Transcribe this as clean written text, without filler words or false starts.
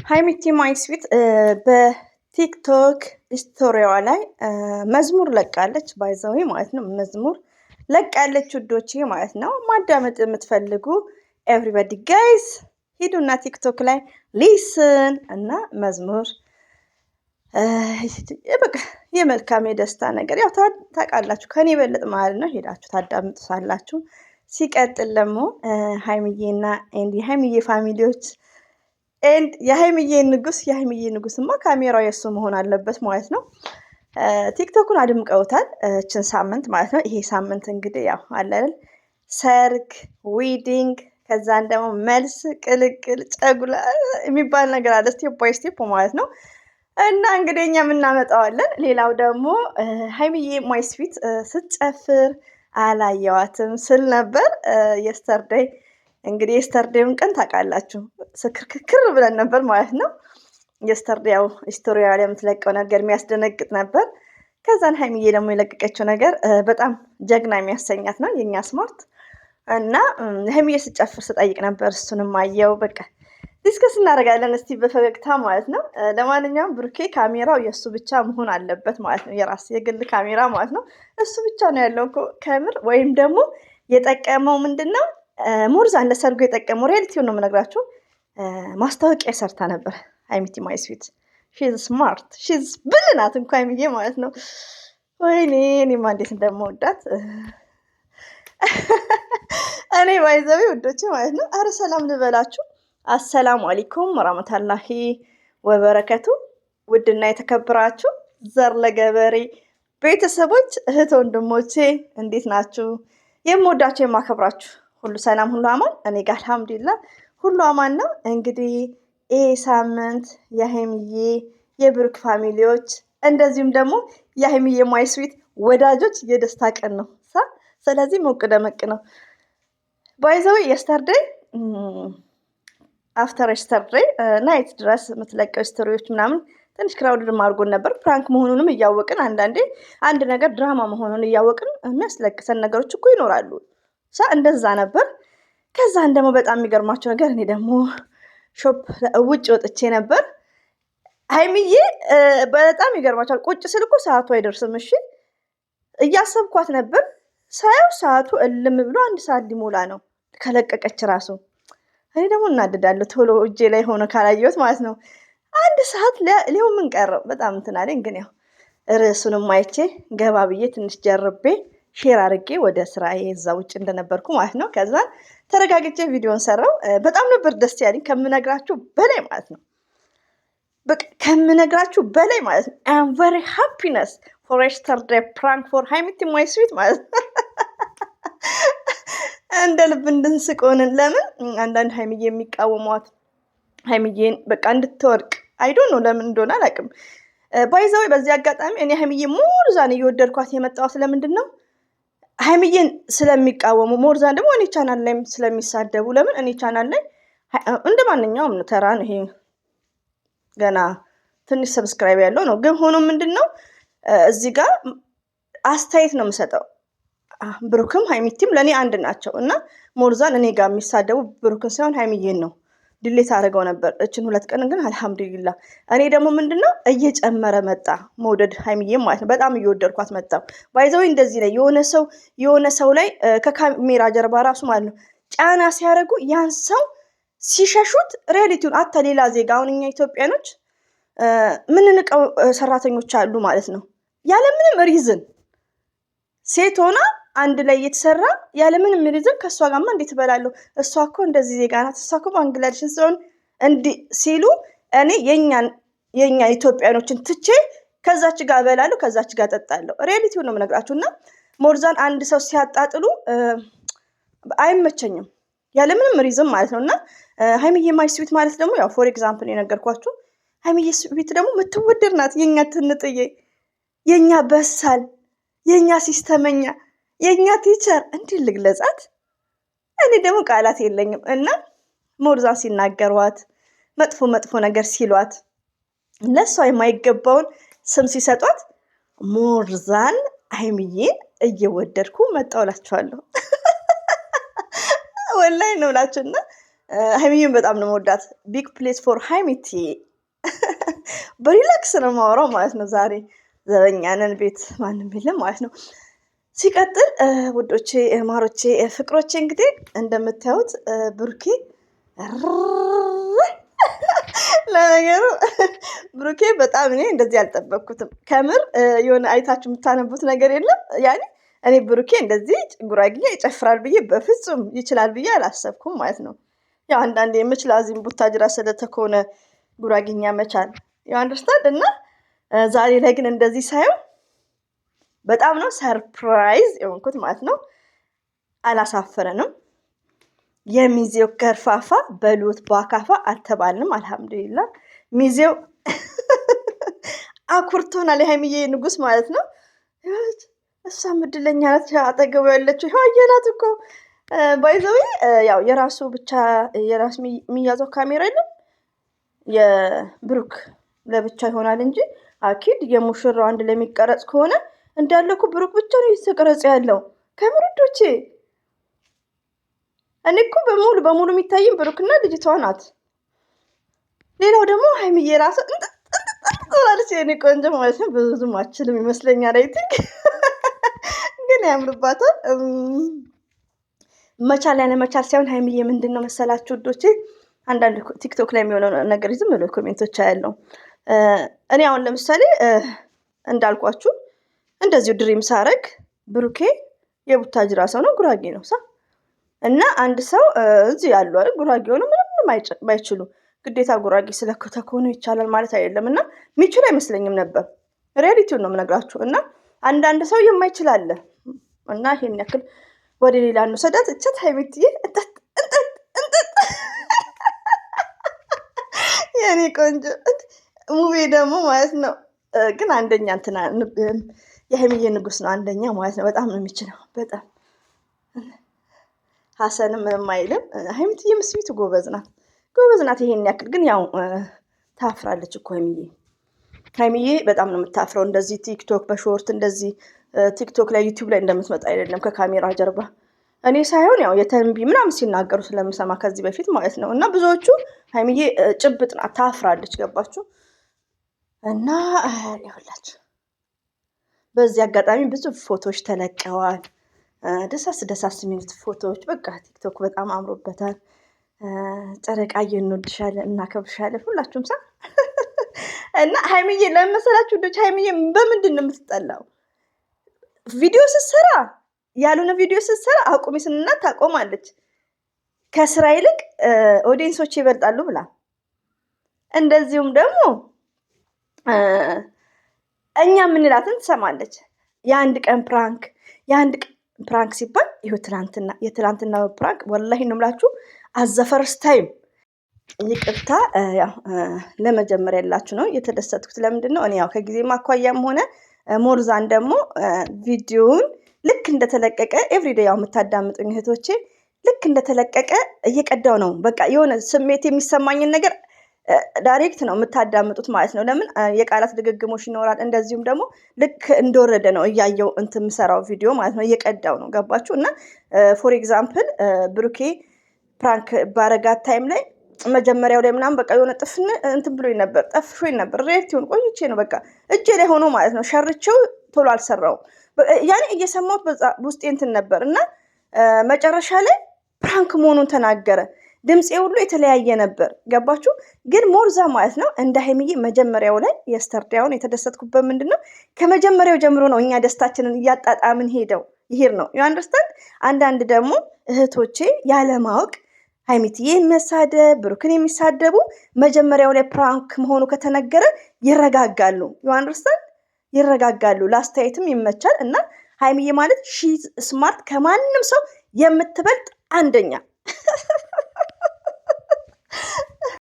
ሃይሚቲ ማይስዊት በቲክቶክ ስቶሪዋ ላይ መዝሙር ለቃለች። ባይዘው ማለት ነው መዝሙር ለቃለች ውዶቼ ማለት ነው። ማዳመጥ የምትፈልጉ ኤቭሪባዲ ጋይስ ሂዱና ቲክቶክ ላይ ሊስን እና መዝሙር በቃ የመልካም የደስታ ነገር ያው ታውቃላችሁ ከኔ በለጥ ማለት ነው። ሄዳችሁ ታዳምጡሳላችሁ። ሲቀጥል ደግሞ ሃይሚዬና ሃይሚዬ ፋሚሊዎች የሃይሚዬ ንጉስማ ካሜራው የሱ መሆን አለበት ማለት ነው። ቲክቶኩን አድምቀውታል እችን ሳምንት ማለት ነው። ይሄ ሳምንት እንግዲህ ያው አለል ሰርግ ዊዲንግ ከዛን ደግሞ መልስ ቅልቅል ጨጉላ የሚባል ነገር አለ ስቴፕ ባይ ስቴፕ ማለት ነው። እና እንግዲህ እኛ እናመጣዋለን። ሌላው ደግሞ ሃይሚዬ ማይስዊት ስትጨፍር አላየዋትም ስል ነበር የስተርዴይ እንግዲህ የስተርዴውን ቀን ታውቃላችሁ ስክርክር ብለን ነበር ማለት ነው። የስተርዴው ስቶሪያ ላይ የምትለቀው ነገር የሚያስደነግጥ ነበር። ከዛን ሃይሚዬ ደግሞ የለቀቀችው ነገር በጣም ጀግና የሚያሰኛት ነው የኛ ስማርት እና ሃይሚዬ ስትጨፍር ስጠይቅ ነበር። እሱንም አየው በቃ ዲስከስ እናደርጋለን እስቲ በፈገግታ ማለት ነው። ለማንኛውም ብሩኬ ካሜራው የእሱ ብቻ መሆን አለበት ማለት ነው። የራስ የግል ካሜራ ማለት ነው። እሱ ብቻ ነው ያለው እኮ ከምር ወይም ደግሞ የጠቀመው ምንድነው ሞርዛን ለሰርጉ የጠቀመው ሪያሊቲውን ነው የምነግራችሁ። ማስታወቂያ ሰርታ ነበር ሃይሚቲ ማይስዊት ሺዝ ስማርት ሺዝ ብልናት እንኳን ሃይሚዬ ማለት ነው። ወይኔ እኔማ እንዴት እንደምወዳት እኔ ባይዘው ውዶቼ ማለት ነው። አረ ሰላም ልበላችሁ። አሰላሙ አለይኩም ወራህመቱላሂ ወበረከቱ። ውድና የተከበራችሁ ዘር ለገበሬ ቤተሰቦች እህት ወንድሞቼ እንዴት ናችሁ? የምወዳችሁ የማከብራችሁ ሁሉ ሰላም ሁሉ አማን፣ እኔ ጋር አልሐምዱሊላህ ሁሉ አማን ነው። እንግዲህ ይሄ ሳምንት የሃይሚዬ የብሩክ ፋሚሊዎች እንደዚሁም ደግሞ የሃይሚዬ ማይስዊት ወዳጆች የደስታ ቀን ነው። ስለዚህ ሞቅ ደመቅ ነው። ባይዘው የስተርዴይ አፍተር የስተርዴይ ናይት ድረስ የምትለቀው ስቶሪዎች ምናምን ትንሽ ክራውድድ አድርጎን ነበር። ፕራንክ መሆኑንም እያወቅን አንዳንዴ አንድ ነገር ድራማ መሆኑን እያወቅን የሚያስለቅሰን ነገሮች እኮ ይኖራሉ። እንደዛ ነበር። ከዛን ደግሞ በጣም የሚገርማቸው ነገር እኔ ደግሞ ሾፕ ውጭ ወጥቼ ነበር። ሃይሚዬ በጣም ይገርማቸዋል። ቁጭ ስል እኮ ሰዓቱ አይደርስም። እሺ እያሰብኳት ነበር። ሳያው ሰዓቱ እልም ብሎ 1 ሰዓት ሊሞላ ነው ከለቀቀች ራሱ። እኔ ደግሞ እናደዳለሁ ቶሎ እጄ ላይ ሆነ ካላየሁት ማለት ነው። 1 ሰዓት ሊሆን ምን ቀረው በጣም እንትን አለኝ። ግን ያው ርዕሱንም አይቼ ገባ ብዬ ትንሽ ጀርቤ ሼር አድርጌ ወደ ስራዬ እዛ ውጭ እንደነበርኩ ማለት ነው። ከዛ ተረጋግጬ ቪዲዮን ሰራው። በጣም ነበር ደስ ያለኝ ከምነግራችሁ በላይ ማለት ነው። በቃ ከምነግራችሁ በላይ ማለት ነው። አም ቨሪ ሃፒነስ ፎር የስተርዴይ ፕራንክ ፎር ሃይሚቲ ማይስዊት ማለት ነው። እንደ ልብ እንድንስቅ ሆነን። ለምን አንዳንድ ሃይሚዬ የሚቃወሟት ሃይሚዬን በቃ እንድትወርቅ አይዶን ነው ለምን እንደሆነ አላውቅም። ባይዘው በዚህ አጋጣሚ እኔ ሃይሚዬ ሞርዛን እየወደድኳት የመጣው ስለምንድን ነው ሃይሚዬን ስለሚቃወሙ ሞርዛን ደግሞ እኔ ቻናል ላይ ስለሚሳደቡ። ለምን እኔ ቻናል ላይ እንደማንኛውም ተራ ነው ይሄ ገና ትንሽ ሰብስክራይብ ያለው ነው። ግን ሆኖ ምንድነው እዚህ ጋር አስተያየት ነው የምሰጠው። ብሩክም ሃይሚቲም ለኔ አንድ ናቸው እና ሞርዛን እኔ ጋር የሚሳደቡ ብሩክን ሳይሆን ሃይሚዬን ነው። ዲሌት አድርገው ነበር እችን 2 ቀን ግን አልহামዱሊላህ እኔ ደግሞ ምንድነው እየጨመረ መጣ መውደድ ሃይሚዬ ማለት ነው። በጣም እየወደድኳት መጣው። ባይዘው እንደዚህ ላይ የሆነ ሰው ላይ ከካሜራ ጀርባ ራሱ ማለት ነው ጫና ሲያደርጉ ያን ሰው ሲሸሹት ሪያሊቲውን አታ ሌላ ዜጋ አሁን እኛ ኢትዮጵያኖች ምንንቀው ሰራተኞች አሉ ማለት ነው። ያለምንም ሪዝን ሴት ሆና አንድ ላይ እየተሰራ ያለምንም ሪዝን ከሷ ጋርማ እንዴት እበላለሁ? እሷ እኮ እንደዚህ ዜጋ ናት፣ እሷ እኮ ባንግላዴሽን ስለሆነ እንዲህ ሲሉ እኔ የኛ ኢትዮጵያኖችን ትቼ ከዛች ጋር እበላለሁ፣ ከዛች ጋር እጠጣለሁ። ሪያሊቲውን ነው የምነግራችሁና ሞርዛን አንድ ሰው ሲያጣጥሉ አይመቸኝም ያለምንም ሪዝን ማለት ነውና ሃይሚዬ ማይስዊት ማለት ደግሞ ያው ፎር ኤግዛምፕል የነገርኳችሁ ሃይሚዬ ስዊት ደግሞ የምትወደድ ናት። የኛ ትንጥዬ፣ የኛ በሳል፣ የኛ ሲስተመኛ፣ የኛ ቲቸር እንዲህ ልግለጻት። እኔ ደግሞ ቃላት የለኝም። እና ሞርዛን ሲናገሯት መጥፎ ነገር ሲሏት ለሷ የማይገባውን ስም ሲሰጧት ሞርዛን ሃይሚዬን እየወደድኩ መጣውላችኋለሁ። ወላይ ነው ላችሁና ሀይሚዬን በጣም ነው መወዳት። ቢግ ፕሌስ ፎር ሀይሚቲ። በሪላክስ ነው ማወራው ማለት ነው። ዛሬ ዘበኛንን ቤት ማንም የለም ማለት ነው። ሲቀጥል ውዶቼ፣ ማሮቼ፣ ፍቅሮቼ እንግዲህ እንደምታዩት ብሩኬ ለነገሩ ብሩኬ በጣም እኔ እንደዚህ አልጠበቅኩትም። ከምር የሆነ አይታችሁ የምታነቡት ነገር የለም ያኔ እኔ ብሩኬ እንደዚህ ጉራጌኛ ይጨፍራል ብዬ በፍጹም ይችላል ብዬ አላሰብኩም ማለት ነው። ያው አንዳንዴ የምችል አዚም ቡታጅራ ስለተኮነ ጉራጌኛ መቻል ያው አንደርስታንድ እና ዛሬ ላይ ግን እንደዚህ ሳየው በጣም ነው ሰርፕራይዝ የሆንኩት ማለት ነው። አላሳፈረንም። የሚዜው ከርፋፋ በሉት ባካፋ አልተባልንም። አልሐምዱሊላ ሚዜው አኩርቶናል። የሀይሚዬ ንጉስ ማለት ነው። እሷም እድለኛ ናት። አጠገቡ ያለችው ይኸው አየናት እኮ ባይዘዊ ያው የራሱ ብቻ የራሱ የሚያዘው ካሜራ የለም። የብሩክ ለብቻ ይሆናል እንጂ አኪድ የሙሽራው አንድ ለሚቀረጽ ከሆነ እንዳለ እኮ ብሩክ ብቻ ነው እየተቀረጸ ያለው። ከምርዶቼ እኔ እኮ በሙሉ የሚታይም ብሩክና ልጅቷ ናት። ሌላው ደግሞ ሀይሚዬ ራሱ እንጥጥጥጥጥላለች የኔ ቆንጆ ማለት ነው። ብዙም አችልም ይመስለኛል። አይ ቲንክ ግን ያምርባታል። መቻል ያለ መቻል ሳይሆን ሀይሚዬ ምንድን ነው መሰላችሁ ውዶቼ፣ አንዳንድ ቲክቶክ ላይ የሚሆነው ነገር ዝም ብሎ ኮሜንቶች ያለው እኔ አሁን ለምሳሌ እንዳልኳችሁ እንደዚሁ ድሪም ሳረግ ብሩኬ የቡታጅራ ሰው ነው፣ ጉራጌ ነው ሳ እና አንድ ሰው እዚህ ያሉ አይደል ጉራጌ ሆነ ምንም ማይችሉ ግዴታ ጉራጌ ስለከተኮነ ይቻላል ማለት አይደለም። እና የሚችል አይመስለኝም ነበር። ሪያሊቲውን ነው የምነግራችሁ። እና አንዳንድ ሰው የማይችል አለ እና ይሄን ያክል ወደ ሌላ ነው ሰዳት እቸት ሀይሚትዬ እንጠጥ የኔ ቆንጆ ሙቤ ደግሞ ማለት ነው። ግን አንደኛ እንትና የሀይሚዬ ንጉስ ነው አንደኛ ማለት ነው። በጣም ነው የሚችለው በጣም ሀሰንም ምንም አይልም። ሀይሚትዬ ምስቢቱ ጎበዝ ናት። ይሄን ያክል ግን ያው ታፍራለች እኮ ሀይሚዬ በጣም ነው የምታፍረው። እንደዚህ ቲክቶክ በሾርት እንደዚህ ቲክቶክ ላይ ዩቲዩብ ላይ እንደምትመጣ አይደለም ከካሜራ ጀርባ። እኔ ሳይሆን ያው የተንቢ ምናምን ሲናገሩ ስለምሰማ ከዚህ በፊት ማለት ነው። እና ብዙዎቹ ሀይሚዬ ጭብጥ ናት፣ ታፍራለች። ገባችሁ? እና ይኸውላችሁ በዚህ አጋጣሚ ብዙ ፎቶዎች ተለቀዋል። ደሳስ የሚሉት ፎቶዎች በቃ ቲክቶክ በጣም አምሮበታል። ጨረቃዬ እንወድሻለን፣ እናከብርሻለን ሁላችሁም ሳ እና ሀይሚዬ ለመሰላችሁ ልጆች ሀይሚዬ በምንድን ነው የምትጠላው? ቪዲዮ ስትሰራ ያልሆነ ቪዲዮ ስትሰራ አቁሚ ስንላት ታቆማለች። ከስራ ይልቅ ኦዲየንሶች ይበልጣሉ ብላ እንደዚሁም ደግሞ እኛ የምንላትን ትሰማለች። የአንድ ቀን ፕራንክ ሲባል ይኸው የትላንትና ፕራንክ ወላሂ ነው የምላችሁ አዘፈርስት ታይም ይቅርታ ያው ለመጀመሪያ ያላችሁ ነው የተደሰትኩት። ለምንድን ነው እኔ ያው ከጊዜ ማኳያም ሆነ ሞርዛን ደግሞ ቪዲዮውን ልክ እንደተለቀቀ ኤቭሪዴይ ያው የምታዳምጡኝ እህቶቼ ልክ እንደተለቀቀ እየቀዳው ነው። በቃ የሆነ ስሜት የሚሰማኝን ነገር ዳይሬክት ነው የምታዳምጡት ማለት ነው። ለምን የቃላት ድግግሞሽ ይኖራል። እንደዚሁም ደግሞ ልክ እንደወረደ ነው እያየው እንትን የምሰራው ቪዲዮ ማለት ነው። እየቀዳው ነው። ገባችሁ? እና ፎር ኤግዛምፕል ብሩኬ ፕራንክ ባረጋት ታይም ላይ መጀመሪያው ላይ ምናምን በቃ የሆነ ጥፍን እንትን ብሎኝ ነበር፣ ጠፍሾኝ ነበር። ሪያክቲውን ቆይቼ ነው በቃ እጄ ላይ ሆኖ ማለት ነው። ሸርቼው ቶሎ አልሰራውም። ያኔ እየሰማሁት ውስጤ እንትን ነበር እና መጨረሻ ላይ ፕራንክ መሆኑን ተናገረ። ድምፄ ሁሉ የተለያየ ነበር። ገባችሁ? ግን ሞርዛ ማለት ነው እንደ ሀይሚዬ መጀመሪያው ላይ የስተርዳውን የተደሰትኩበት ምንድን ነው ከመጀመሪያው ጀምሮ ነው እኛ ደስታችንን እያጣጣምን ይሄድ ነው ዩ አንደርስታንድ። አንዳንድ ደግሞ እህቶቼ ያለማወቅ ሀይሚትዬ የሚሳደብ ብሩክን የሚሳደቡ መጀመሪያው ላይ ፕራንክ መሆኑ ከተነገረ ይረጋጋሉ። ዩ አንደርስታንድ ይረጋጋሉ። ለአስተያየትም ይመቻል። እና ሀይሚዬ ማለት ሺ ስማርት ከማንም ሰው የምትበልጥ አንደኛ